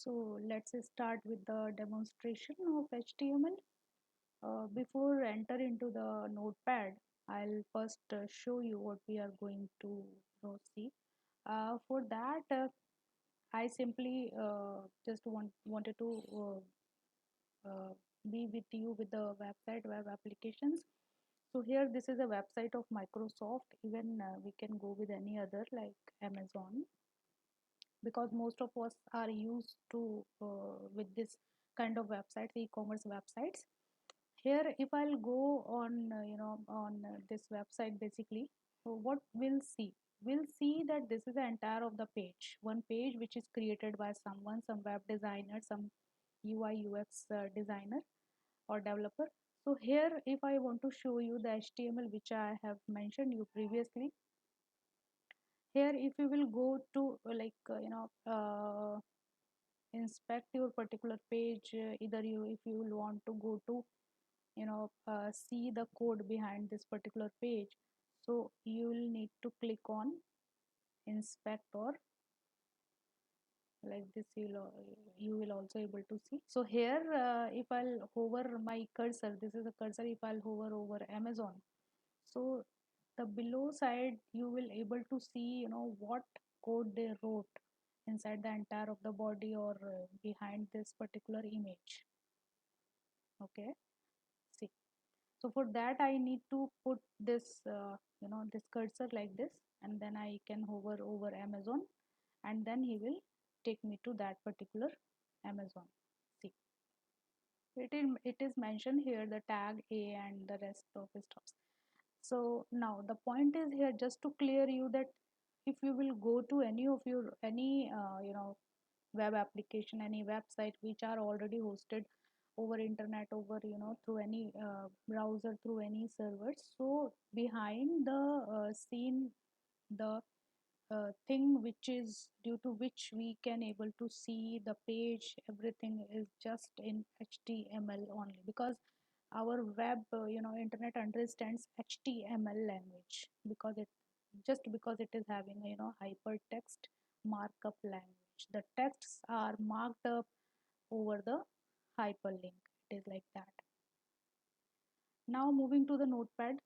So let's start with the demonstration of HTML. Before enter into the notepad, I'll first show you what we are going to see. For that, I simply just wanted to be with you with the website web applications. So here this is a website of Microsoft. Even we can go with any other like Amazon, because most of us are used to with this kind of websites, e-commerce websites. Here if I'll go on on this website, basically, so what we'll see that this is the entire of the page, one page which is created by someone, some web designer, some UI UX designer or developer. So here if I want to show you the HTML which I have mentioned you previously, here if you will go to inspect your particular page, either you if you will want to go to see the code behind this particular page, so you will need to click on inspect, or like this you will also able to see. So here if I'll hover my cursor, this is a cursor, if I'll hover over Amazon, so the below side you will able to see what code they wrote inside the entire of the body, or behind this particular image. Okay, see, so for that I need to put this this cursor like this, and then I can hover over Amazon, and then he will take me to that particular Amazon. See, it is mentioned here the tag A and the rest of the stuff. So now the point is here just to clear you that if you will go to any of your any web application, any website which are already hosted over internet, over through any browser, through any servers, so behind the scene, the thing which is due to which we can able to see the page, everything is just in HTML only, because our web internet understands HTML language, because it just because it is having hypertext markup language, the texts are marked up over the hyperlink. It is like that. Now moving to the notepad,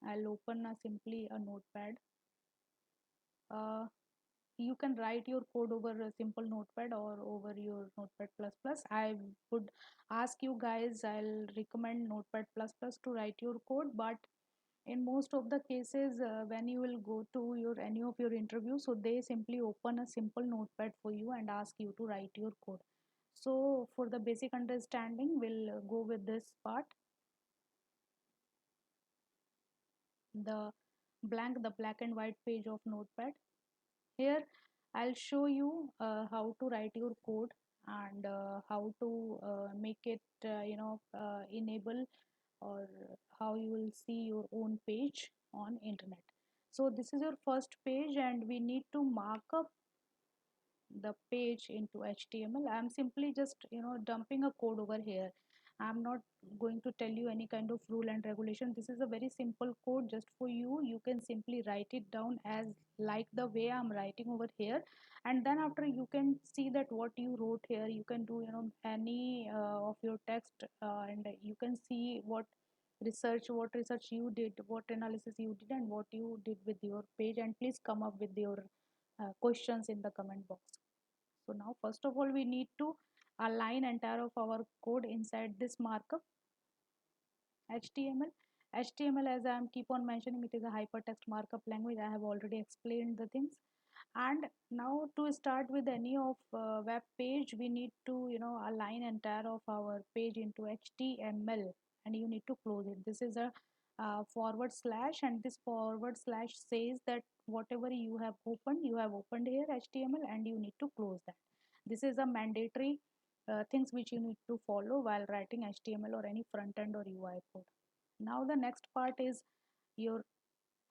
I'll open simply a notepad. uh, you can write your code over a simple notepad or over your notepad plus plus. I would ask you guys, I'll recommend notepad plus plus to write your code, but in most of the cases when you will go to your any of your interview, so they simply open a simple notepad for you and ask you to write your code. So for the basic understanding, we'll go with this part, the black and white page of notepad. Here I'll show you how to write your code, and how to make it enable, or how you will see your own page on internet. So this is your first page, and we need to mark up the page into HTML. I'm simply just dumping a code over here. I'm not going to tell you any kind of rule and regulation. This is a very simple code just for you. You can simply write it down as like the way I'm writing over here, and then after you can see that what you wrote here. You can do any of your text, and you can see what research you did, what analysis you did, and what you did with your page, and please come up with your questions in the comment box. So now first of all we need to align entire of our code inside this markup HTML. HTML, as I am keep on mentioning, it is a hypertext markup language. I have already explained the things. And now to start with any of web page, we need to align entire of our page into HTML, and you need to close it. This is a forward slash, and this forward slash says that whatever you have opened here HTML, and you need to close that. This is a mandatory things which you need to follow while writing HTML or any front end or UI code. Now the next part is your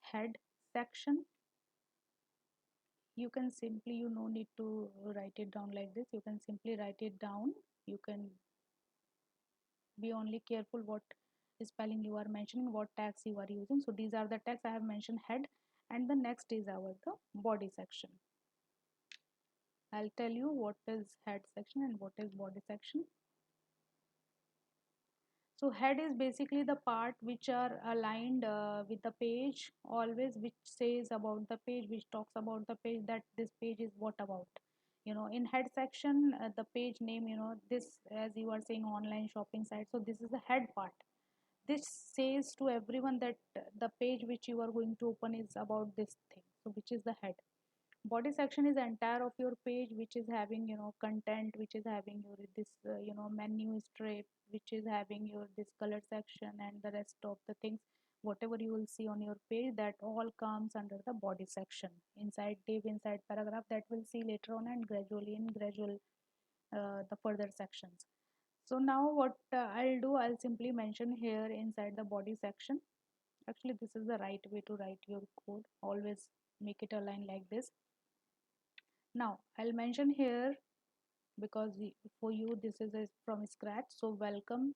head section. You can simply, you no need to write it down like this. You can simply write it down. You can be only careful what spelling you are mentioning, what tags you are using. So these are the tags I have mentioned, head, and the next is our the body section. I'll tell you what is head section and what is body section. So head is basically the part which are aligned with the page, always which says about the page, which talks about the page, that this page is what about. In head section, the page name, this, as you are saying, online shopping site, so this is the head part. This says to everyone that the page which you are going to open is about this thing, so which is the head. Body section is entire of your page, which is having content, which is having your this menu strip, which is having your this color section and the rest of the things, whatever you will see on your page, that all comes under the body section, inside div, inside paragraph, that we'll see later on, and gradually in gradual the further sections. So now what I'll do, I'll simply mention here inside the body section. Actually, this is the right way to write your code, always make it align like this. Now I'll mention here, because for you this is from scratch, so welcome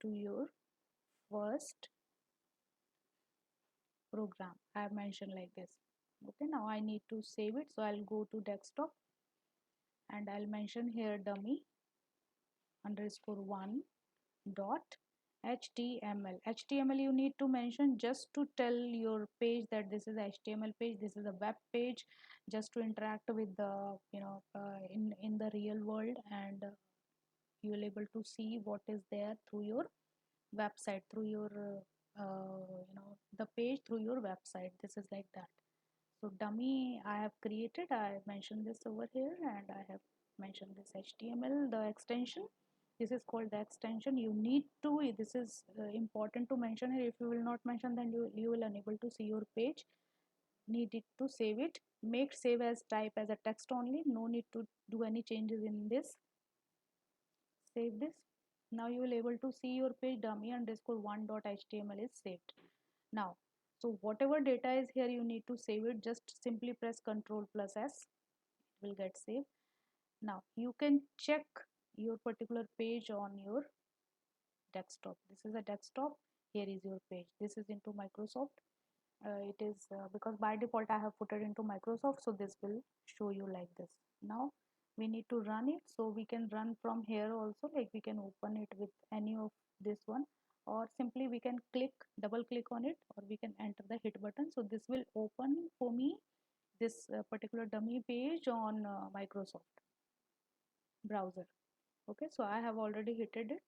to your first program, I have mentioned like this. Okay, now I need to save it, so I'll go to desktop and I'll mention here dummy underscore one dot html. html you need to mention just to tell your page that this is html page, this is a web page, just to interact with the in the real world, and you will able to see what is there through your website, through your the page through your website. This is like that. So dummy I have created, I mentioned this over here, and I have mentioned this html, the extension, this is called the extension. You need to, this is important to mention here. If you will not mention, then you will unable to see your page. Need it to save it, make save as type as a text only, no need to do any changes in this. Save this. Now you will able to see your page dummy underscore one dot html is saved. Now, so whatever data is here, you need to save it. Just simply press Ctrl plus S, it will get saved. Now you can check your particular page on your desktop. This is a desktop, here is your page. This is into Microsoft. It is because by default I have put it into Microsoft, so this will show you like this. Now we need to run it, so we can run from here also, like we can open it with any of this one, or simply we can double click on it, or we can enter the hit button. So this will open for me this particular dummy page on Microsoft browser. Okay, so I have already hit it,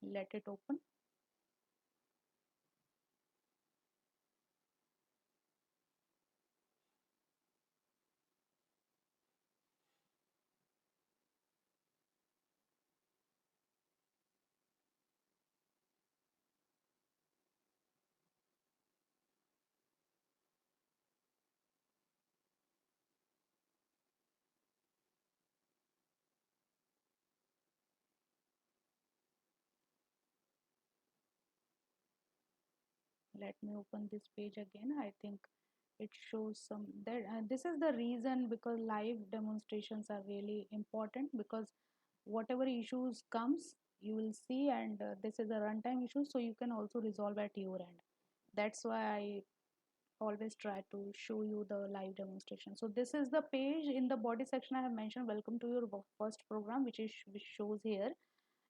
let it open. Let me open this page again. I think it shows some that this is the reason, because live demonstrations are really important, because whatever issues comes you will see, and this is a runtime issue, so you can also resolve at your end. That's why I always try to show you the live demonstration. So this is the page. In the body section I have mentioned welcome to your first program, which shows here.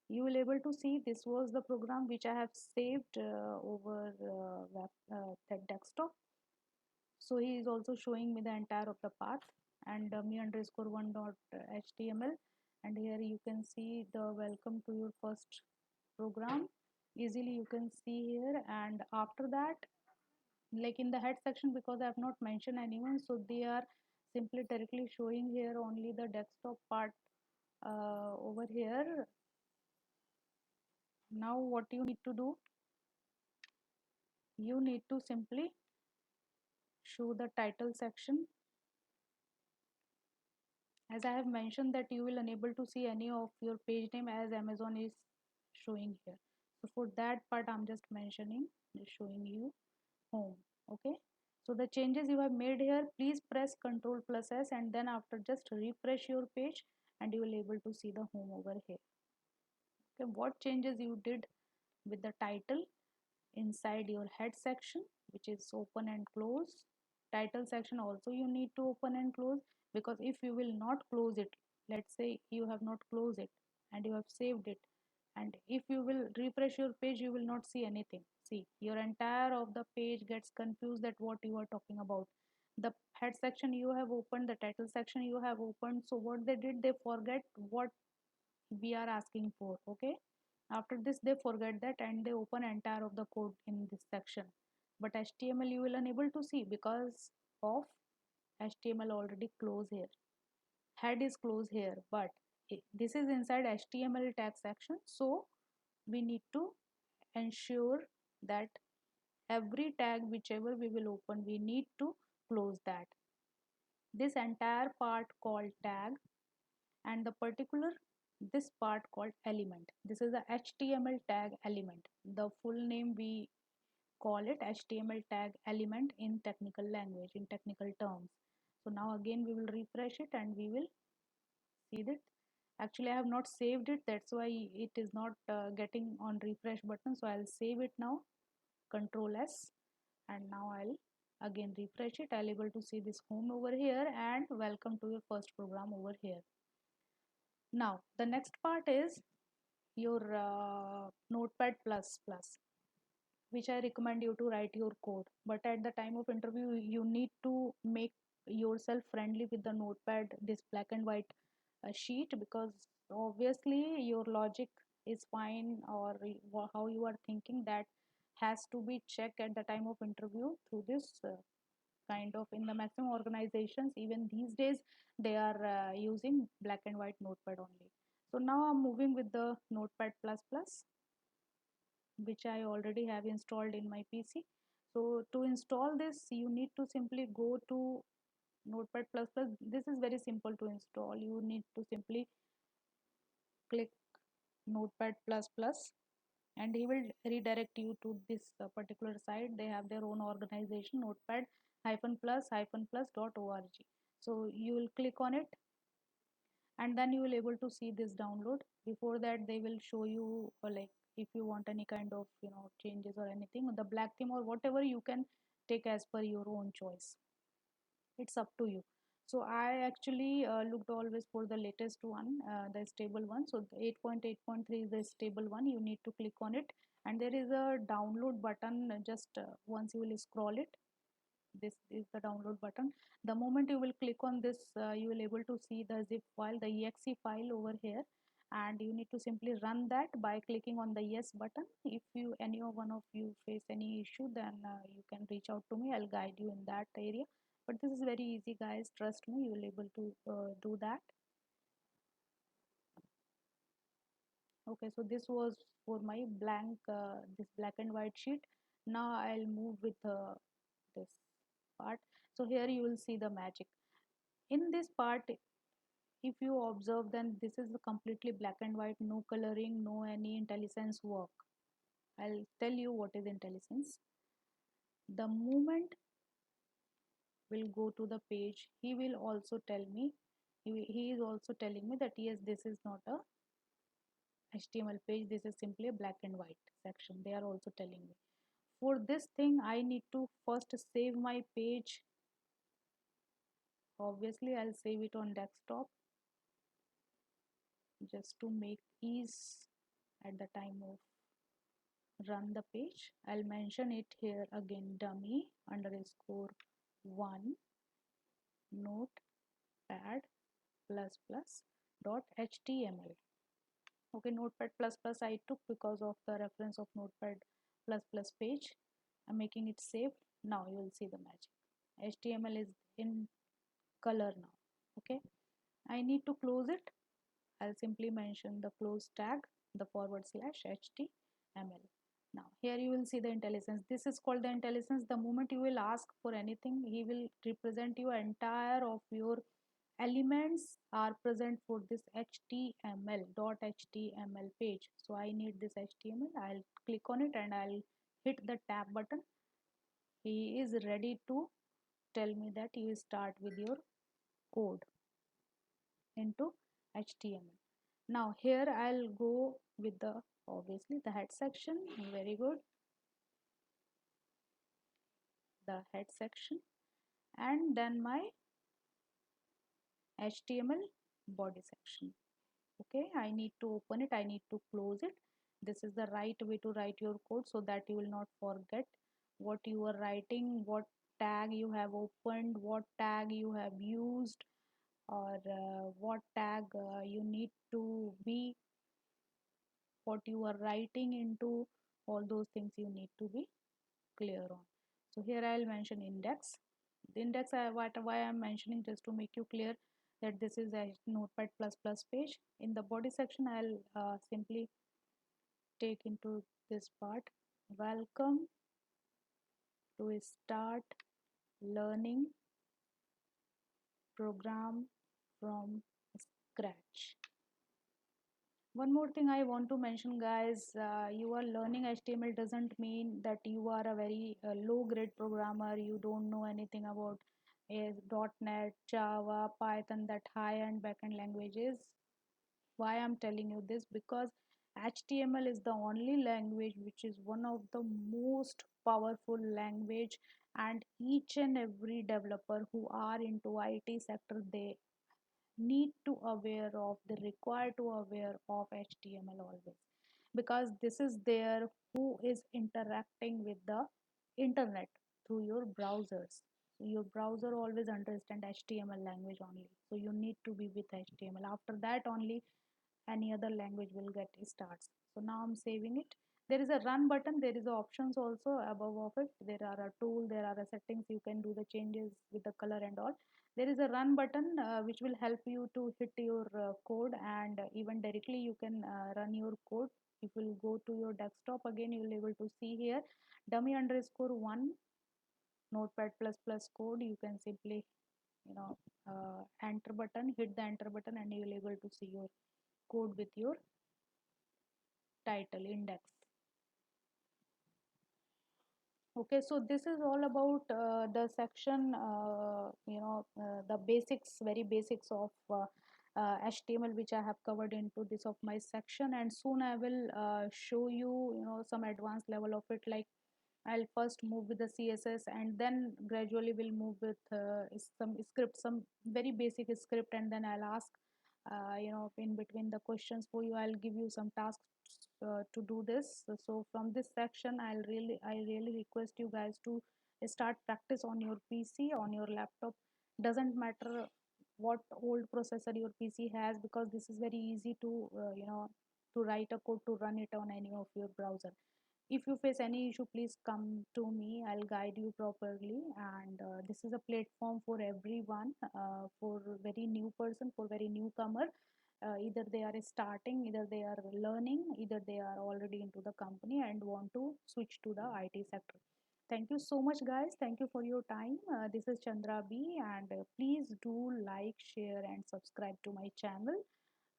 You will able to see this was the program which I have saved over that desktop. So he is also showing me the entire of the path, and dummy underscore one dot html, and here you can see the welcome to your first program, easily you can see here. And after that, like in the head section, because I have not mentioned anyone, so they are simply directly showing here only the desktop part over here. Now what you need to do, you need to simply show the title section. As I have mentioned that you will unable to see any of your page name as Amazon is showing here. So for that part I'm just mentioning, just showing you home. Okay, so the changes you have made here, please press Ctrl plus S, and then after just refresh your page and you will able to see the home over here. Okay, what changes you did with the title inside your head section, which is open and close. Title section also you need to open and close, because if you will not close it, let's say you have not closed it and you have saved it, and if you will refresh your page, you will not see anything. See, your entire of the page gets confused that what you are talking about. The head section you have opened, the title section you have opened, so what they did, they forget what we are asking for. Okay, after this they forget that and they open entire of the code in this section, but HTML you will unable to see because of HTML already closed here, head is closed here, but this is inside HTML tag section, so we need to ensure that every tag whichever we will open, we need to close that. This entire part called tag and the particular this part called element, this is the HTML tag element. The full name we call it HTML tag element in technical language, in technical terms. So now again we will refresh it and we will see that actually I have not saved it, that's why it is not getting on refresh button. So I'll save it now, Control S, and now I'll again refresh it. I'll able to see this home over here and welcome to your first program over here. Now the next part is your Notepad plus plus, which I recommend you to write your code, but at the time of interview you need to make yourself friendly with the Notepad, this black and white sheet, because obviously your logic is fine, or how you are thinking, that has to be checked at the time of interview through this kind of, in the maximum organizations even these days they are using black and white Notepad only. So now I'm moving with the Notepad plus plus, which I already have installed in my PC. So to install this you need to simply go to Notepad plus plus. This is very simple to install. You need to simply click Notepad plus plus and he will redirect you to this particular site. They have their own organization, notepad plus-plus.org. So you will click on it and then you will able to see this download. Before that they will show you like if you want any kind of changes or anything, the black theme or whatever you can take as per your own choice, it's up to you. So I actually looked always for the latest one, the stable one. So the 8.8.3 is the stable one. You need to click on it and there is a download button. Just once you will scroll it, this is the download button. The moment you will click on this, you will able to see the zip file, the exe file over here, and you need to simply run that by clicking on the yes button. If you any one of you face any issue, then you can reach out to me, I'll guide you in that area. But this is very easy guys, trust me, you will able to do that. Okay, so this was for my blank this black and white sheet. Now I'll move with this part. So here you will see the magic in this part. If you observe, then this is completely black and white, no coloring, no any IntelliSense work. I'll tell you what is IntelliSense. The moment will go to the page, he will also tell me, he is also telling me that yes, this is not a HTML page, this is simply a black and white section. They are also telling me. For this thing I need to first save my page. Obviously I'll save it on desktop just to make ease at the time of run the page. I'll mention it here again, dummy underscore one notepad plus plus dot html. Okay, notepad plus plus I took because of the reference of notepad plus plus page. I'm making it save. Now you will see the magic. HTML is in color now. Okay, I need to close it. I'll simply mention the close tag, the /html. Now here you will see the IntelliSense. This is called the IntelliSense. The moment you will ask for anything, he will represent you entire of your elements are present for this html page. So I need this HTML. I'll click on it and I'll hit the tab button. He is ready to tell me that you start with your code into HTML. Now here I'll go with the obviously the head section. Very good, the head section, and then my HTML body section. Okay, I need to open it, I need to close it. This is the right way to write your code so that you will not forget what you are writing, what tag you have opened, what tag you have used, or what tag you need to be, what you are writing into. All those things you need to be clear on. So here I'll mention index. The index, why I'm mentioning, just to make you clear that this is a notepad plus plus page. In the body section I'll simply take into this part, welcome to start learning program from scratch. One more thing I want to mention, guys, you are learning HTML doesn't mean that you are a very low grade programmer, you don't know anything about .NET, Java, Python, that high end backend languages. Why I'm telling you this? Because HTML is the only language which is one of the most powerful language, and each and every developer who are into IT sector, they need to aware of, they require to aware of HTML always, because this is there who is interacting with the internet through your browsers. So your browser always understand HTML language only, so you need to be with HTML. After that only any other language will get starts. So now I'm saving it. There is a run button, there is a options also above of it, there are a tool, there are a settings, you can do the changes with the color and all. There is a run button which will help you to hit your code, and even directly you can run your code. If you go to your desktop again, you will able to see here dummy underscore one notepad plus plus code. You can simply, you know, enter button, hit the enter button, and you will able to see your code with your title index. Okay, so this is all about the section, the basics, very basics of HTML, which I have covered into this of my section. And soon I will show you, some advanced level of it. Like, I'll first move with the CSS, and then gradually we'll move with some script, some very basic script, and then I'll ask, in between the questions for you, I'll give you some tasks to do this. So from this section, I really request you guys to start practice on your PC, on your laptop. Doesn't matter what old processor your PC has, because this is very easy to to write a code to run it on any of your browser. If you face any issue, please come to me, I'll guide you properly. And this is a platform for everyone, for very new person, for very newcomer. Either they are starting, either they are learning, either they are already into the company and want to switch to the IT sector. Thank you so much, guys. Thank you for your time. This is Chandra B, and please do like, share, and subscribe to my channel.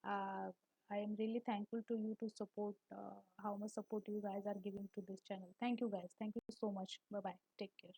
uh, I am really thankful to you to support, how much support you guys are giving to this channel. Thank you, guys. Thank you so much. Bye bye. Take care.